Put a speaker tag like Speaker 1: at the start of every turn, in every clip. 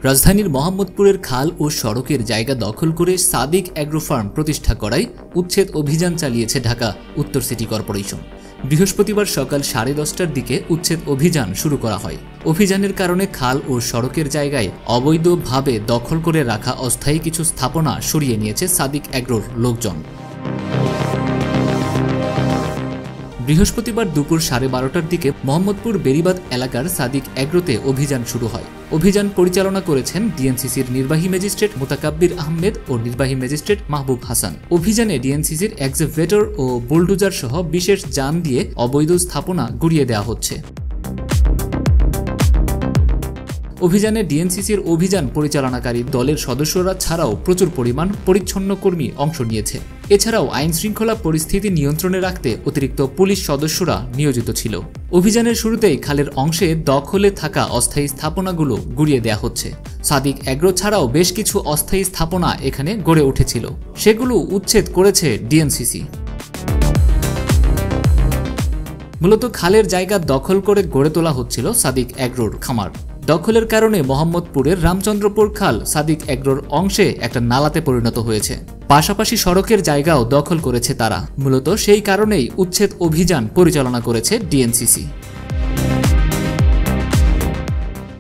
Speaker 1: রাজধানীর মোহাম্মদপুরের খাল ও সড়কের জায়গা দখল করে সাদিক অ্যাগ্রো ফার্ম প্রতিষ্ঠা করায় উচ্ছেদ অভিযান চালিয়েছে ঢাকা উত্তর সিটি কর্পোরেশন। বৃহস্পতিবার সকাল 10:30টার দিকে উচ্ছেদ অভিযান শুরু করা হয়। অভিযানের কারণে খাল ও সড়কের জায়গায় অবৈধভাবে দখল করে রাখা অস্থায়ী কিছু স্থাপনা সরিয়ে নিয়েছে সাদিক অ্যাগ্রোর লোকজন। বৃহস্পতিবার দুপুর 12:30টার দিকে মোহাম্মদপুর বেরিবাদ এলাকার সাদিক অ্যাগ্রোতে অভিযান শুরু হয়। অভিযান পরিচালনা করেছেন ডিএনসিসির নির্বাহী ম্যাজিস্ট্রেট মোতাকাব্বির আহমেদ ও নির্বাহী ম্যাজিস্ট্রেট মাহবুব হাসান। অভিযানে ডিএনসিসির এক্সকাভেটর ও বুলডোজার সহ বিশেষ যান দিয়ে অবৈধ স্থাপনা গুড়িয়ে দেওয়া হচ্ছে। অভিযানে ডিএনসিসির অভিযান পরিচালনাকারী দলের সদস্যরা ছাড়াও প্রচুর পরিমাণ পরিচ্ছন্ন কর্মী অংশ নিয়েছে। এছাড়াও আইন শৃঙ্খলা পরিস্থিতি নিয়ন্ত্রণে রাখতে অতিরিক্ত পুলিশ সদস্যরা নিয়োজিত ছিল। অভিযানের শুরুতেই খালের অংশে দখলে থাকা অস্থায়ী স্থাপনাগুলো গুড়িয়ে দেওয়া হচ্ছে। সাদিক অ্যাগ্রো ছাড়াও বেশ কিছু অস্থায়ী স্থাপনা এখানে গড়ে উঠেছিল, সেগুলো উচ্ছেদ করেছে ডিএনসিসি। মূলত খালের জায়গা দখল করে গড়ে তোলা হচ্ছিল সাদিক অ্যাগ্রোর খামার। দখলের কারণে মোহাম্মদপুরের রামচন্দ্রপুর খাল সাদিক অ্যাগ্রোর অংশে একটা নালাতে পরিণত হয়েছে। পাশাপাশি সড়কের জায়গাও দখল করেছে তারা। মূলত সেই কারণেই উচ্ছেদ অভিযান পরিচালনা করেছে ডিএনসিসি।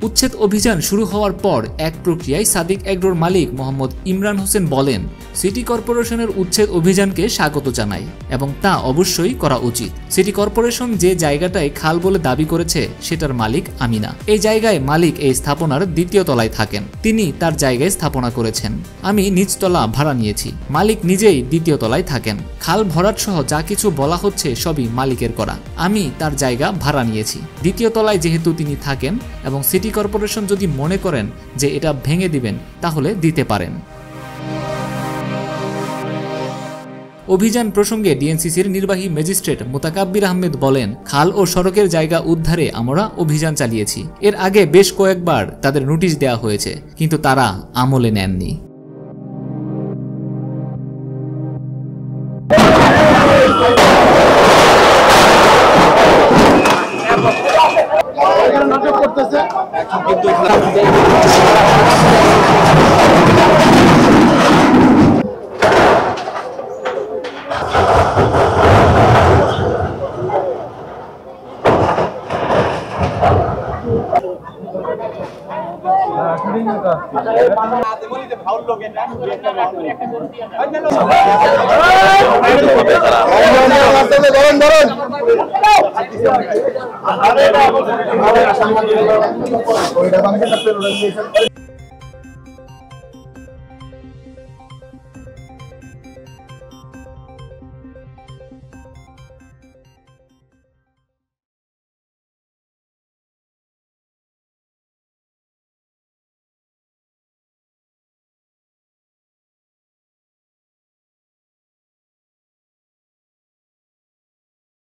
Speaker 1: উচ্ছেদ অভিযান শুরু হওয়ার পর এক প্রক্রিয়ায় সাদিক অ্যাগ্রোর মালিক মোহাম্মদ ইমরান হোসেন বলেন, সিটি কর্পোরেশনের উচ্ছেদ অভিযানকে স্বাগত জানাই এবং তা অবশ্যই করা উচিত। সিটি কর্পোরেশন যে জায়গাটায় খাল বলে দাবি করেছে সেটার মালিক আমি না। এই জায়গায় মালিক এই স্থাপনার দ্বিতীয় তলায় থাকেন, তিনি তার জায়গায় স্থাপনা করেছেন। আমি নিচতলা ভাড়া নিয়েছি, মালিক নিজেই দ্বিতীয় তলায় থাকেন। খাল ভরাট সহ যা কিছু বলা হচ্ছে সবই মালিকের করা, আমি তার জায়গা ভাড়া নিয়েছি। দ্বিতীয় তলায় যেহেতু তিনি থাকেন এবং সিটি কর্পোরেশন যদি মনে করেন যে এটা ভেঙে দিবেন তাহলে দিতে পারেন। অভিযান প্রসঙ্গে ডিএনসিসির নির্বাহী ম্যাজিস্ট্রেট মোতাকাব্বির আহমেদ বলেন, খাল ও সড়কের জায়গা উদ্ধারে আমরা অভিযান চালিয়েছি। এর আগে বেশ কয়েকবার তাদের নোটিশ দেওয়া হয়েছে, কিন্তু তারা আমলে নেননি।
Speaker 2: ধরুন